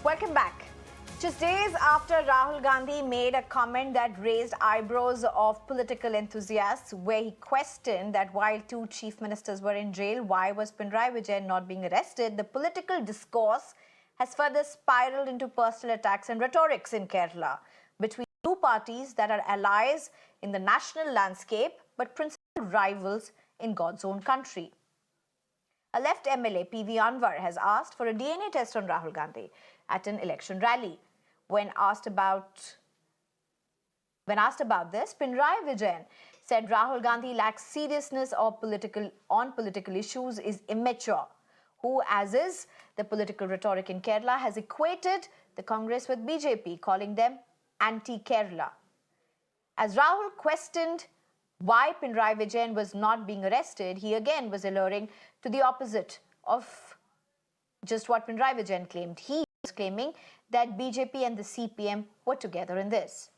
Welcome back. Just days after Rahul Gandhi made a comment that raised eyebrows of political enthusiasts, where he questioned that while two chief ministers were in jail, why was Pinarayi Vijayan not being arrested? The political discourse has further spiraled into personal attacks and rhetorics in Kerala between two parties that are allies in the national landscape but principal rivals in God's own country. A left MLA, PV Anwar, has asked for a DNA test on Rahul Gandhi at an election rally. When asked about this, Pinarayi Vijayan said Rahul Gandhi lacks seriousness on political issues, is immature, who, as is the political rhetoric in Kerala, has equated the Congress with BJP, calling them anti-Kerala. As Rahul questioned why Pinarayi Vijayan was not being arrested, he again was alluring to the opposite of just what Pinarayi Vijayan claimed. He was claiming that BJP and the CPM were together in this.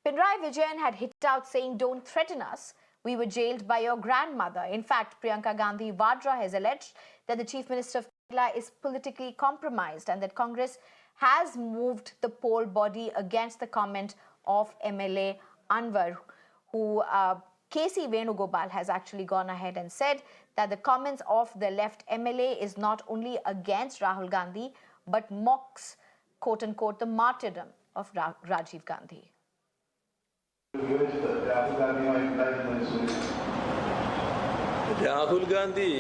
Pinarayi Vijayan had hit out saying, "Don't threaten us. We were jailed by your grandmother." In fact, Priyanka Gandhi Vadra has alleged that the Chief Minister of Kerala is politically compromised and that Congress has moved the poll body against the comment of MLA Anwar, who KC Venugopal has actually gone ahead and said that the comments of the left MLA is not only against Rahul Gandhi, but mocks, quote-unquote, the martyrdom of Rajiv Gandhi. Rahul Gandhi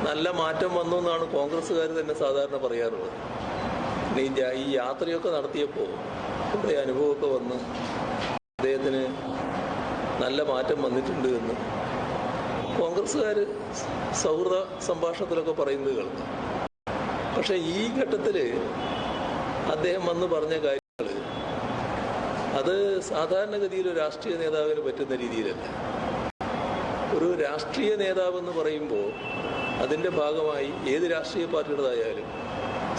നല്ല മാറ്റം വന്നു എന്നാണ് കോൺഗ്രസ്സുകാർ തന്നെ സാധാരണ പറയാറുള്ളത്. ഈ യാത്രയൊക്കെ നടത്തിയപ്പോൾ കുറേ അനുഭവമൊക്കെ വന്ന് അദ്ദേഹത്തിന് നല്ല മാറ്റം വന്നിട്ടുണ്ട് എന്ന് കോൺഗ്രസ്സുകാർ സൗഹൃദ സംഭാഷണത്തിലൊക്കെ പറയുന്നത് കേൾക്കാം. പക്ഷേ ഈ ഘട്ടത്തിൽ അദ്ദേഹം വന്ന് പറഞ്ഞ കാര്യങ്ങൾ അത് സാധാരണഗതിയിൽ ഒരു രാഷ്ട്രീയ നേതാവിന് പറ്റുന്ന രീതിയിലല്ല. ഒരു രാഷ്ട്രീയ നേതാവെന്ന് പറയുമ്പോൾ അതിൻ്റെ ഭാഗമായി ഏത് രാഷ്ട്രീയ പാർട്ടിയുടേതായാലും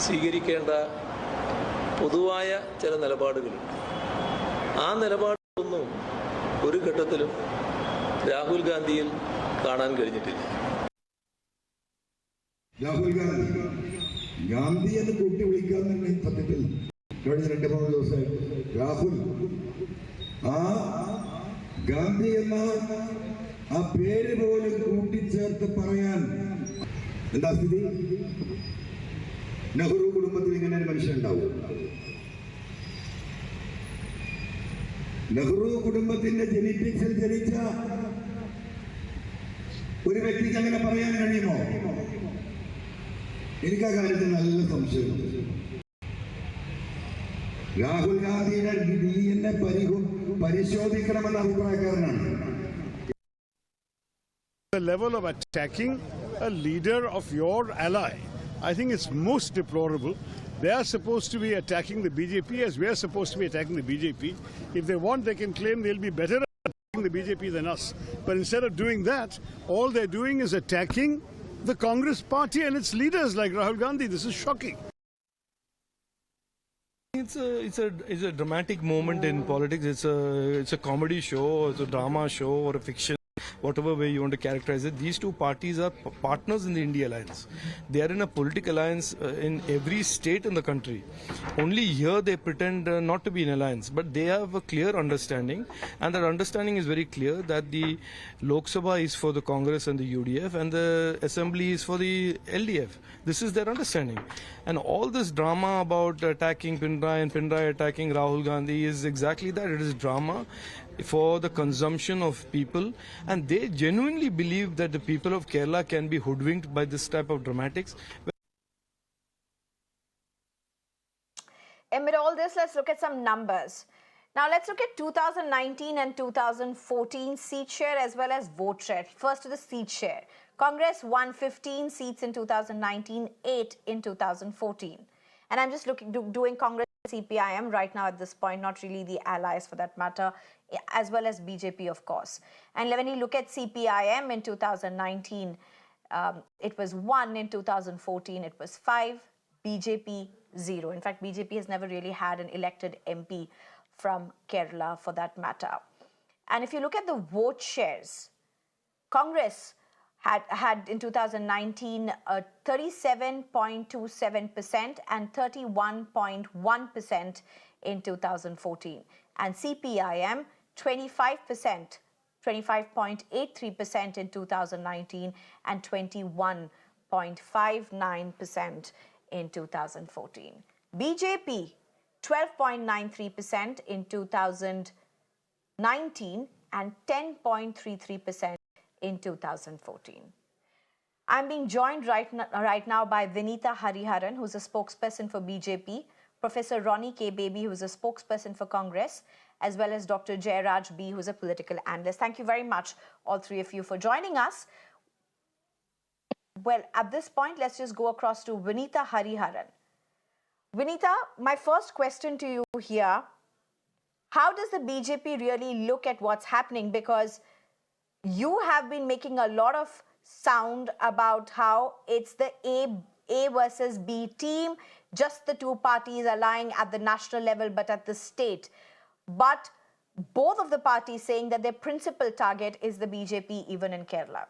സ്വീകരിക്കേണ്ട പൊതുവായ ചില നിലപാടുകളുണ്ട്. ആ നിലപാടൊന്നും ഒരു ഘട്ടത്തിലും രാഹുൽ ഗാന്ധിയിൽ കാണാൻ കഴിഞ്ഞിട്ടില്ല. രാഹുൽ ഗാന്ധി എന്ന് കൂട്ടി വിളിക്കാൻ സത്യത്തിൽ കഴിഞ്ഞ 2-3 ദിവസമായിട്ട് രാഹുൽ ആ ഗാന്ധി എന്ന ആ പേര് പോലും കൂട്ടിച്ചേർത്ത് പറയാൻ എന്താ സ്ഥിതി? നെഹ്റു കുടുംബത്തിൽ ഇങ്ങനെ ഒരു മനുഷ്യൻ ഉണ്ടാവും? നെഹ്റു കുടുംബത്തിന്റെ ജെനറ്റിക്സിൽ ജനിച്ച ഒരു വ്യക്തിക്ക് അങ്ങനെ പറയാൻ കഴിയുമോ? എനിക്ക് ആ കാര്യത്തിൽ നല്ല സംശയമുണ്ട്. രാഹുൽ ഗാന്ധിയുടെ DNA പരിശോധിക്കണമെന്ന അഭിപ്രായക്കാരനാണ്. The level of attacking a leader of your ally, I think it's most deplorable. They are supposed to be attacking the BJP as we are supposed to be attacking the BJP. If they want, they can claim they'll be better at attacking the BJP than us. But instead of doing that, all they're doing is attacking the Congress party and its leaders like Rahul Gandhi. This is shocking. It's a dramatic moment in politics. It's a comedy show, it's a drama show, or a fiction. Whatever way you want to characterize it, these two parties are partners in the India alliance. They are in a political alliance in every state in the country. Only here they pretend not to be in alliance, but they have a clear understanding, and that understanding is very clear that the Lok Sabha is for the Congress and the UDF, and the Assembly is for the LDF. This is their understanding. And all this drama about attacking Pinarayi and Pinarayi attacking Rahul Gandhi is exactly that. It is drama for the consumption of people, and they genuinely believe that the people of Kerala can be hoodwinked by this type of dramatics. Amid all this, let's look at some numbers. Now, let's look at 2019 and 2014 seat share as well as vote share. First to the seat share. Congress won 15 seats in 2019, 8 in 2014. And I'm just doing Congress CPIM right now at this point, not really the allies for that matter, as well as BJP, of course. And when you look at CPIM in 2019, it was 1. In 2014, it was 5. BJP, 0. In fact, BJP has never really had an elected MP from Kerala for that matter. And if you look at the vote shares, Congress had in 2019 37.27% and 31.1% in 2014, and CPIM 25%, 25.83% in 2019 and 21.59% in 2014. BJP 12.93% in 2019 and 10.33% in 2014. I'm being joined right now by Vinita Hariharan, who's a spokesperson for BJP, Professor Ronnie K. Baby, who's a spokesperson for Congress, as well as Dr. Jayaraj B., who's a political analyst. Thank you very much, all three of you, for joining us. Well, at this point, let's just go across to Vinita Hariharan. Vinita, my first question to you here, how does the BJP really look at what's happening? Because you have been making a lot of sound about how it's the A versus B team, just the two parties are lying at the national level but at the state. But both of the parties saying that their principal target is the BJP even in Kerala.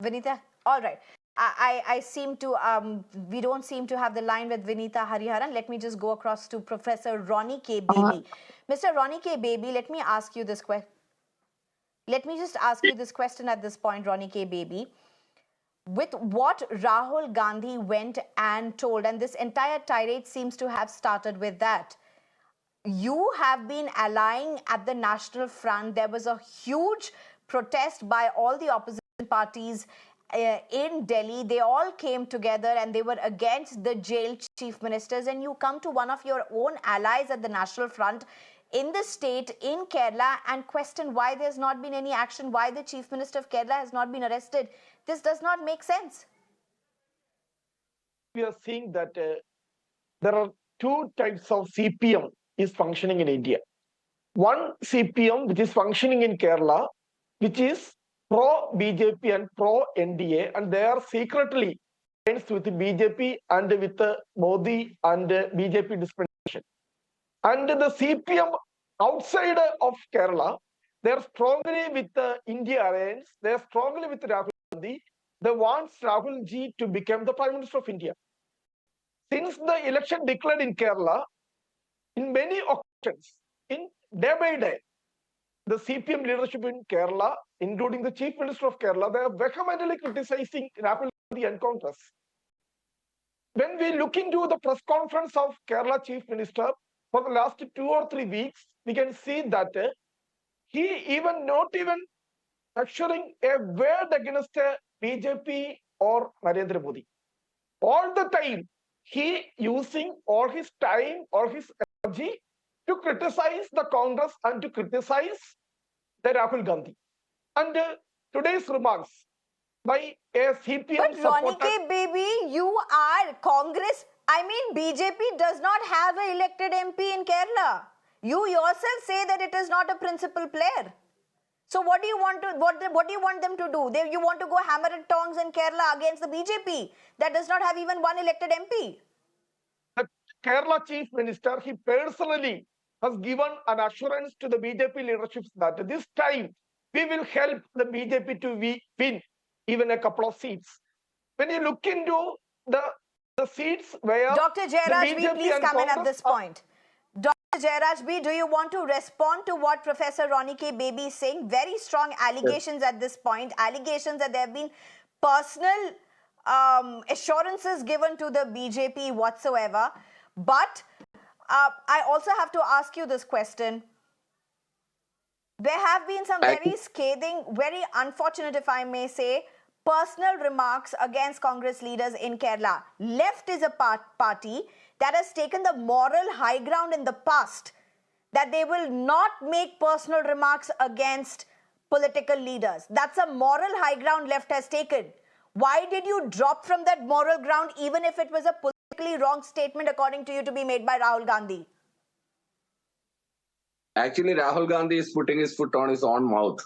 Vinita, all right. I seem to, we don't seem to have the line with Vinita Hariharan. Let me just go across to Professor Ronnie K. Baby. Mr. Ronnie K. Baby, let me ask you this question. Let me just ask you this question at this point, Ronnie K. Baby. With what Rahul Gandhi went and told, and this entire tirade seems to have started with that, you have been allying at the national front. There was a huge protest by all the opposition parties in Delhi. They all came together and they were against the jailed chief ministers, and you come to one of your own allies at the national front in the state, in Kerala, and question why there's not been any action, why the chief minister of Kerala has not been arrested. This does not make sense. We are seeing that there are two types of CPM is functioning in India. One CPM which is functioning in Kerala, which is pro-BJP and pro-NDA, and they are secretly friends with the BJP and with Modi and BJP dispensation. And the CPM outside of Kerala, they are strongly with the India Alliance, they are strongly with Rahul Gandhi. They want Rahul Ji to become the Prime Minister of India. Since the election declared in Kerala, in many occasions, in day by day, the CPM leadership in Kerala, including the Chief Minister of Kerala, they are vehemently criticizing Rahul Gandhi and Congress. When we look into the press conference of Kerala Chief Minister for the last 2 or 3 weeks, we can see that he not even uttering a word against BJP or Narendra Modi. All the time, he using all his time or his energy to criticize the Congress and to criticize the Rahul Gandhi. And today's remarks by a CPM but supporter... Ronnie K. Baby, you are Congress. I mean, BJP does not have an elected MP in Kerala. You yourself say that it is not a principal player. So what do you want to what do you want them to do? You want to go hammer and tongs in Kerala against the BJP that does not have even one elected MP. The Kerala Chief Minister, he personally has given an assurance to the BJP leadership that this time we will help the BJP to win even a couple of seats. When you look into the seats where Dr. Jayaraj B, please come in at this point. Dr. Jayaraj B, do you want to respond to what Professor Ronnie K. Baby is saying? Very strong allegations at this point. Allegations that there have been personal assurances given to the BJP whatsoever. But I also have to ask you this question. There have been some very scathing, very unfortunate, if I may say, personal remarks against Congress leaders in Kerala. Left is a party that has taken the moral high ground in the past that they will not make personal remarks against political leaders. That's a moral high ground left has taken. Why did you drop from that moral ground even if it was a politically wrong statement according to you to be made by Rahul Gandhi? Actually, Rahul Gandhi is putting his foot on his own mouth.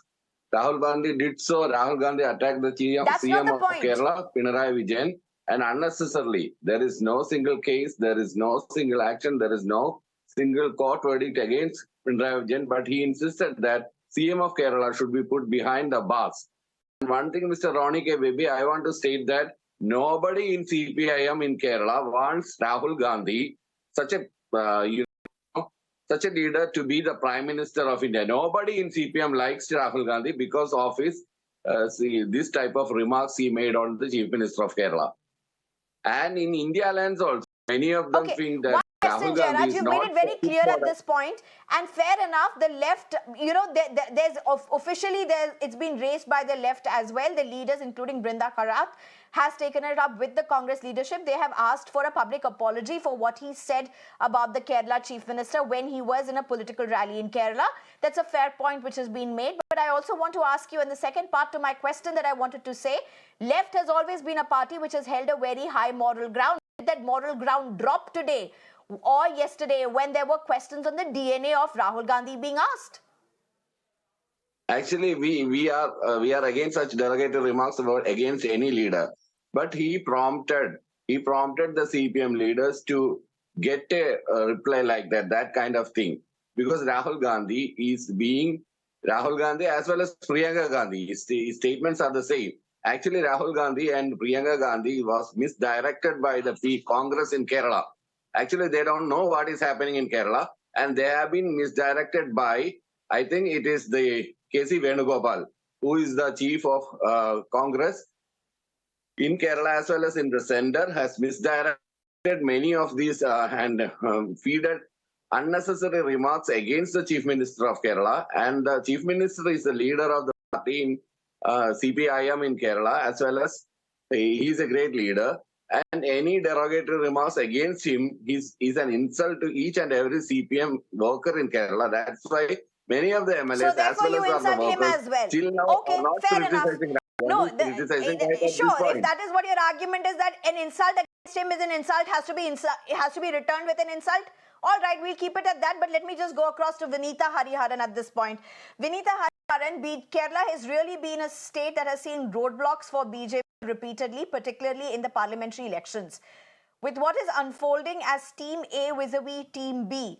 Rahul Gandhi did so. Rahul Gandhi attacked the That's not CM the of point. Kerala, Pinarayi Vijayan, and unnecessarily. There is no single case, there is no single action, there is no single court verdict against Pinarayi Vijayan, but he insisted that CM of Kerala should be put behind the bars. And one thing, Mr. Ronnie K. Baby, I want to state that nobody in CPIM in Kerala wants Rahul Gandhi, such a such a leader, to be the Prime Minister of India. Nobody in CPM likes Rahul Gandhi because of his this type of remarks he made on the Chief Minister of Kerala. And in India lands also, many of them think that One Rahul question, Gandhi Jairaj, is you've not made it very fit clear for at this point, and fair enough. The left, there's officially it's been raised by the left as well. The leaders, including Brinda Karat, has taken it up with the Congress leadership. They have asked for a public apology for what he said about the Kerala Chief Minister when he was in a political rally in Kerala. That's a fair point which has been made. But I also want to ask you, in the second part to my question that I wanted to say, left has always been a party which has held a very high moral ground. Did that moral ground drop today or yesterday when there were questions on the DNA of Rahul Gandhi being asked? Actually, we are against such derogatory remarks about against any leader. But he prompted the CPM leaders to get a reply like that kind of thing, because Rahul Gandhi as well as Priyanka Gandhi. His statements are the same. Actually, Rahul Gandhi and Priyanka Gandhi was misdirected by the Congress in Kerala. Actually, they don't know what is happening in Kerala, and they have been misdirected by, I think it is the K.C. Venugopal, who is the chief of Congress in Kerala as well as in the center, has misdirected many of these and feeded unnecessary remarks against the Chief Minister of Kerala. And the Chief Minister is the leader of the party in CPIM in Kerala, as well as he is a great leader. And any derogatory remarks against him is an insult to each and every CPM worker in Kerala. That's why many of the MLAs, So therefore as well you as the insult him workers, as well. till now Okay, are not fair enough. criticizing No, criticizing right at this sure. If point. that is what your argument is, that an insult against him is an insult, it has to be returned with an insult. All right, we'll keep it at that. But let me just go across to Vinita Hariharan at this point. Vinita Hariharan, Kerala has really been a state that has seen roadblocks for BJP repeatedly, particularly in the parliamentary elections. With what is unfolding as Team A vis-a-vis Team B,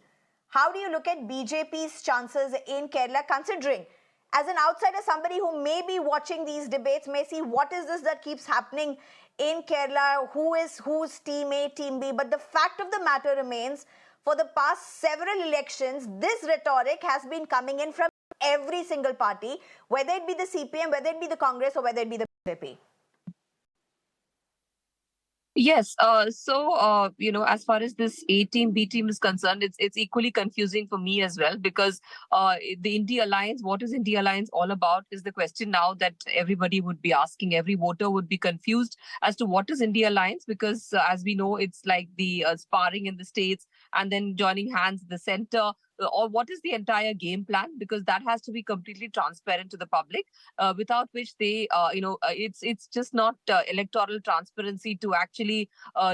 how do you look at BJP's chances in Kerala, considering, as an outsider, somebody who may be watching these debates may see what is this that keeps happening in Kerala, who's Team A, Team B. But the fact of the matter remains, for the past several elections, this rhetoric has been coming in from every single party, whether it be the CPM, whether it be the Congress, or whether it be the BJP. Yes. As far as this A team, B team is concerned, it's equally confusing for me as well, because the India Alliance, what is India Alliance all about, is the question now that everybody would be asking. Every voter would be confused as to what is India Alliance, because as we know, it's like the sparring in the states and then joining hands in the center. Or what is the entire game plan? Because that has to be completely transparent to the public, without which it's just not electoral transparency to actually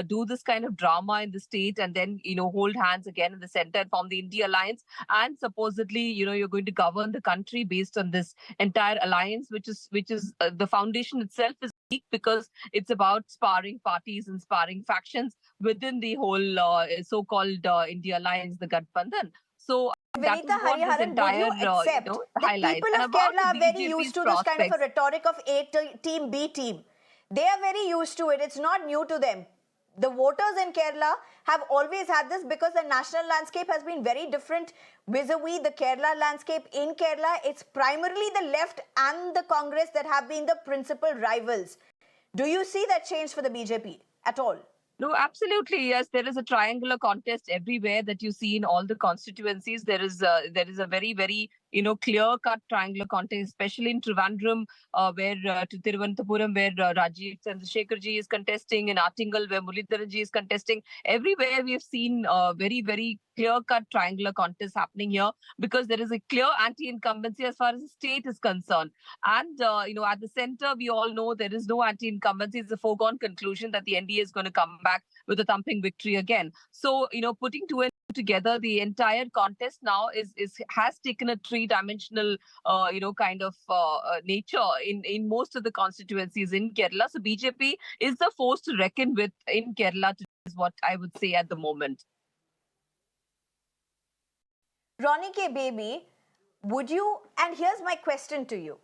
do this kind of drama in the state and then, hold hands again in the center and form the India Alliance. And supposedly, you're going to govern the country based on this entire alliance, which is the foundation itself is weak, because it's about sparring parties and sparring factions within the whole so-called India Alliance, the Gathbandhan. So Vinita Hariharan, would you accept that people of Kerala are very used to this kind of a rhetoric of A team, B team? They are very used to it. It's not new to them. The voters in Kerala have always had this, because the national landscape has been very different vis-a-vis the Kerala landscape. In Kerala, it's primarily the left and the Congress that have been the principal rivals. Do you see that change for the BJP at all? No, absolutely. Yes, there is a triangular contest everywhere that you see in all the constituencies. There is a very, very clear-cut triangular contest, especially in Trivandrum, where to Thiruvananthapuram, where Rajiv Chandrasekharji is contesting, in Attingal, where Muralidharanji is contesting. Everywhere we have seen very, very clear-cut triangular contest happening here, because there is a clear anti-incumbency as far as the state is concerned. And, at the center, we all know there is no anti-incumbency. It's a foregone conclusion that the NDA is going to come back with a thumping victory again. So, putting two and together, the entire contest now has taken a three-dimensional, kind of nature in most of the constituencies in Kerala. So BJP is the force to reckon with in Kerala, is what I would say at the moment. Ronnie K. Baby, would you, and here's my question to you.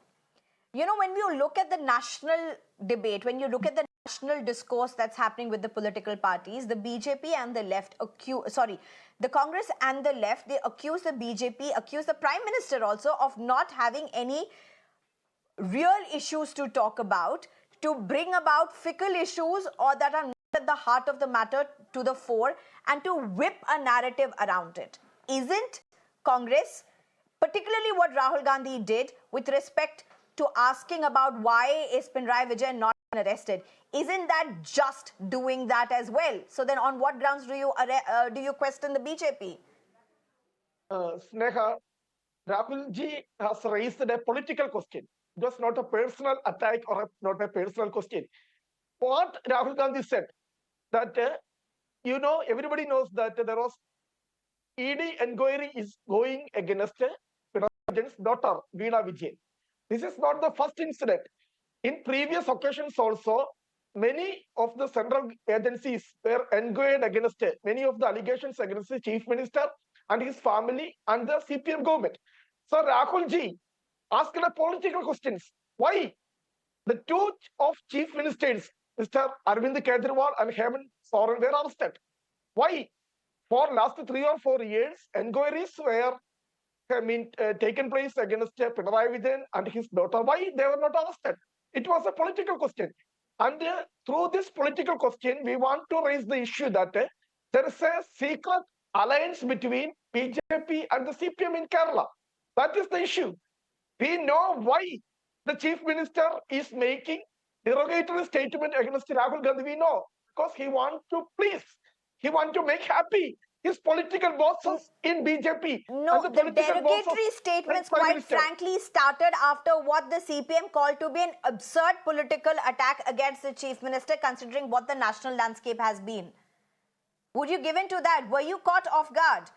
You know, when you look at the national debate, when you look at the national discourse that's happening with the political parties, the BJP and the left the Congress and the left, they accuse the BJP, accuse the Prime Minister also of not having any real issues to talk about, to bring about fickle issues or that are not at the heart of the matter to the fore, and to whip a narrative around it. Isn't Congress, particularly what Rahul Gandhi did with respect to asking about why is Pinarayi Vijayan not arrested, isn't that just doing that as well? So then on what grounds do you question the BJP? Sneha, Rahul ji has raised a political question. It was not a personal attack or not a personal question. What Rahul Gandhi said, that, everybody knows that there was ED inquiry is going against Pinarayi Vijayan's daughter, Veena Vijayan. This is not the first incident. In previous occasions also, many of the central agencies were inquired against many of the allegations against the Chief Minister and his family and the CPM government. So Rahul ji asked a political questions. Why the two of Chief Ministers, Mr. Arvind Kejriwal and Hemant Soren, were arrested? Why? For last 3 or 4 years, inquiries were taken place against Pinarayi Vijayan and his daughter. Why they were not arrested? It was a political question. And through this political question, we want to raise the issue that there is a secret alliance between BJP and the CPM in Kerala. That is the issue. We know why the Chief Minister is making derogatory statement against Rahul Gandhi. We know, because he wants to please. He wants to make happy his political bosses in BJP. No, the derogatory statements, quite frankly, started after what the CPM called to be an absurd political attack against the Chief Minister, considering what the national landscape has been. Would you give in to that? Were you caught off guard?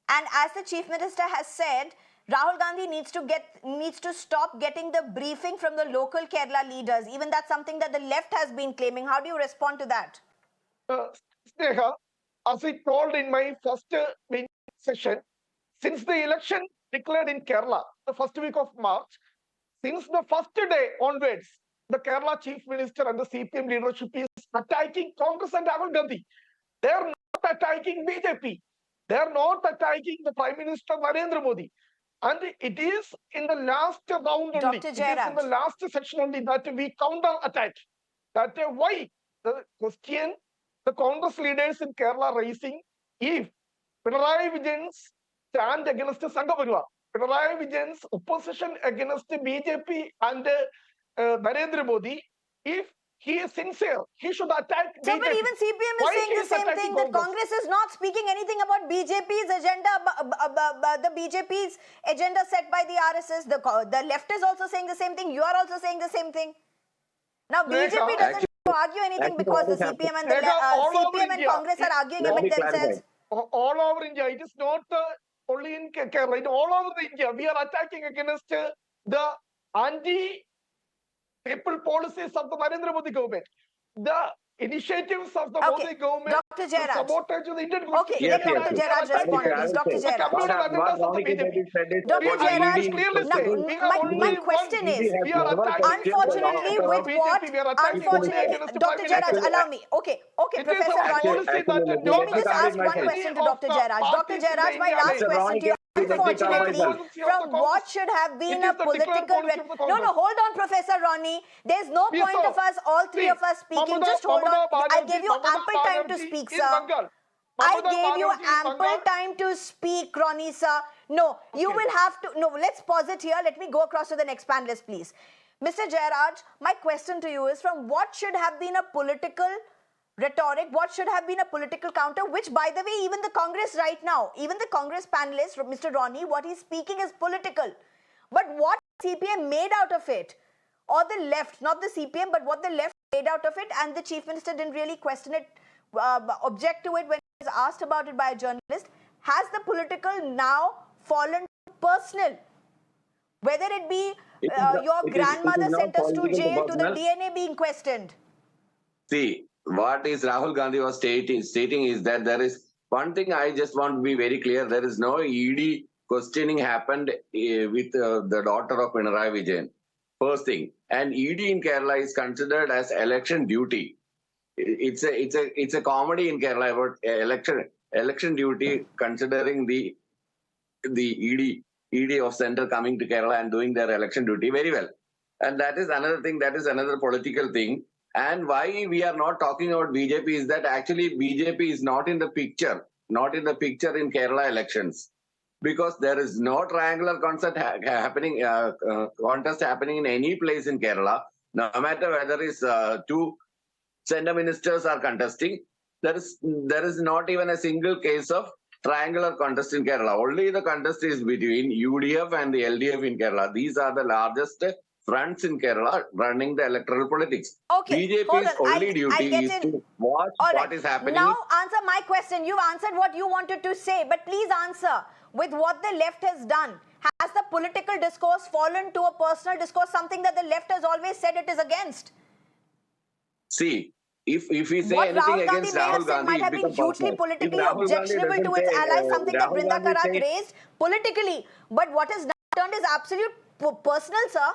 And as the Chief Minister has said, Rahul Gandhi needs to stop getting the briefing from the local Kerala leaders. Even that's something that the left has been claiming. How do you respond to that? Sneha, as I told in my first session, since the election declared in Kerala, the first week of March, since the first day onwards, the Kerala Chief Minister and the CPM leadership is attacking Congress and Rahul Gandhi. They are not attacking BJP. They are not attacking the Prime Minister Narendra Modi. And it is in the last round only, Dr. it is in the last section only that we counter attack. That why the question the Congress leaders in Kerala raising, if Pinarayi Vijayan's stand against Sangha Pinarayi Vijayan's opposition against the BJP and Narendra Modi, if he is sincere, he should attack BJP. So, but even CPM is saying the same thing, that Congress is not speaking anything about BJP's agenda, the BJP's agenda set by the RSS. The left is also saying the same thing. You are also saying the same thing. Now, BJP doesn't argue anything because the CPM and CPM and Congress are arguing among themselves. All over India, it is not only in Kerala, all over India, we are attacking against the anti-people policies of the Narendra Modi government. The initiatives of the Modi government, Dr. Jairaj. sabotage of the Indian Constitution. Okay, let Dr. Jairaj respond, please. Dr. Jairaj. Dr. Jairaj, my question is, unfortunately, with what? Unfortunately, Dr. Jairaj, allow me. Okay, Professor Ronnie. Let me just ask one question to Dr. Jairaj. Dr. Jairaj, my last question to you. Unfortunately, from what should have been a political... No, hold on, Professor Ronnie. There's no point of us, all three of us speaking. Just hold on. I gave you ample time to speak, sir. I gave you ample time to speak, Ronnie, sir. No, you will have to... No, let's pause it here. Let me go across to the next panelist, please. Mr. Jairaj, my question to you is, from what should have been a political rhetoric, what should have been a political counter, which, by the way, even the Congress right now, even the Congress panelist, Mr. Ronnie, what he's speaking is political. But what CPM made out of it, or the left, not the CPM, but what the left made out of it, and the Chief Minister didn't really question it, object to it when he was asked about it by a journalist, political now fallen to personal? Whether it be your it grandmother is not sent us to political to jail to the personal. DNA being questioned. See, what is Rahul Gandhi was stating is that there is one thing I just want to be very clear. There is no ED questioning happened with the daughter of Pinarayi Vijayan. First thing. And ED in Kerala is considered as election duty. It's a comedy in Kerala about election duty, considering the ED of Centre coming to Kerala and doing their election duty very well. And that is another thing, that is another political thing. And why we are not talking about BJP is that actually BJP is not in the picture in Kerala elections. Because there is no triangular contest happening in any place in Kerala, no matter whether it's two center ministers are contesting. There is not even a single case of triangular contest in Kerala. Only the contest is between UDF and the LDF in Kerala. These are the largest fronts in Kerala running the electoral politics. Okay, BJP's only duty is to watch what is happening. Now answer my question. You've answered what you wanted to say, but please answer with what the left has done. Has the political discourse fallen to a personal discourse, something that the left has always said it is against? See, if we say what anything Rahul against Rahul Gandhi, might have been hugely politically objectionable to its allies, something that Brinda Karat raised politically. But what is now turned is absolute personal, sir.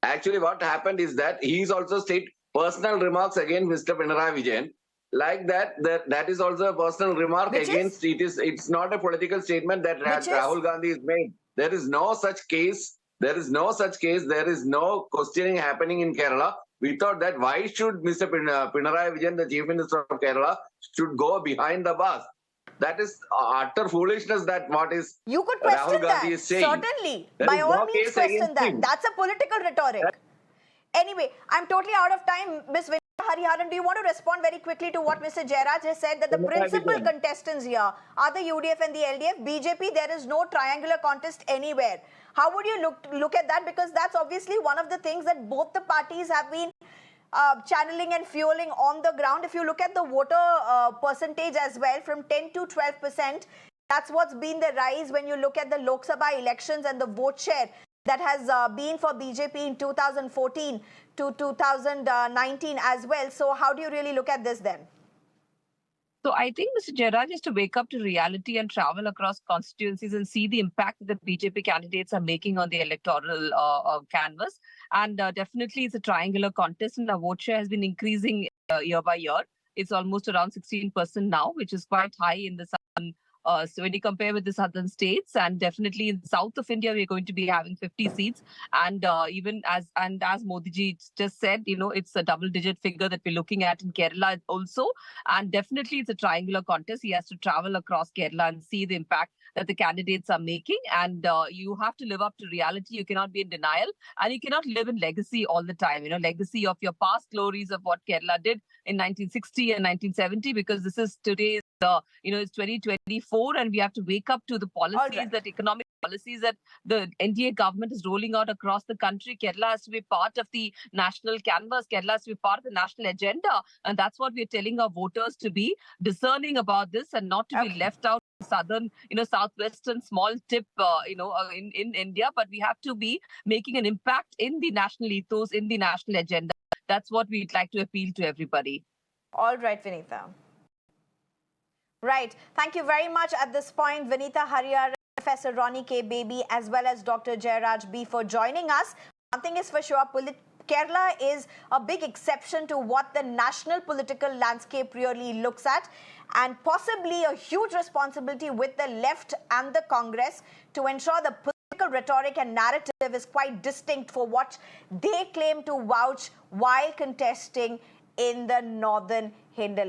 Actually, what happened is that he's also stated personal remarks against Mr. Pinarayi Vijayan. Like that is also a personal remark against it. It's not a political statement that Rahul Gandhi has made. There is no such case. There is no questioning happening in Kerala. We thought that why should Mr. Pinarayi Vijayan, the Chief Minister of Kerala, should go behind the bars? That is utter foolishness. That what is you could question Rahul Gandhi is saying. Certainly, by all means question that. That's a political rhetoric. Anyway, I'm totally out of time. Ms. Vinita Hariharan, do you want to respond very quickly to what Mr. Jairaj has said, that the principal contestants here are the UDF and the LDF? BJP, there is no triangular contest anywhere. How would you look at that? Because that's obviously one of the things that both the parties have been channeling and fueling on the ground. If you look at the voter percentage as well, from 10 to 12%, that's what's been the rise when you look at the Lok Sabha elections and the vote share that has been for BJP in 2014 to 2019 as well. So how do you really look at this then? So I think Mr. Jairaj is to wake up to reality and travel across constituencies and see the impact that the BJP candidates are making on the electoral canvas. And definitely it's a triangular contest, and the vote share has been increasing year by year. It's almost around 16% now, which is quite high in the southern. So when you compare with the southern states, and definitely in the south of India, we're going to be having 50 seats. And even as Modi ji just said, it's a double-digit figure that we're looking at in Kerala also. And definitely it's a triangular contest. He has to travel across Kerala and see the impact that the candidates are making. And you have to live up to reality. You cannot be in denial. And you cannot live in legacy all the time. Legacy of your past glories of what Kerala did in 1960 and 1970, because this is today's it's 2024, and we have to wake up to the policies, that economic policies that the NDA government is rolling out across the country. Kerala has to be part of the national canvas. Kerala has to be part of the national agenda. And that's what we're telling our voters, to be discerning about this and not to be left out southern, southwestern small tip, in India. But we have to be making an impact in the national ethos, in the national agenda. That's what we'd like to appeal to everybody. All right, Vinita. Right. Thank you very much at this point, Vinita Hariharan, Professor Ronnie K. Baby, as well as Dr. Jairaj B. for joining us. One thing is for sure, Kerala is a big exception to what the national political landscape really looks at, and possibly a huge responsibility with the left and the Congress to ensure the political rhetoric and narrative is quite distinct for what they claim to vouch while contesting in the northern hinterland.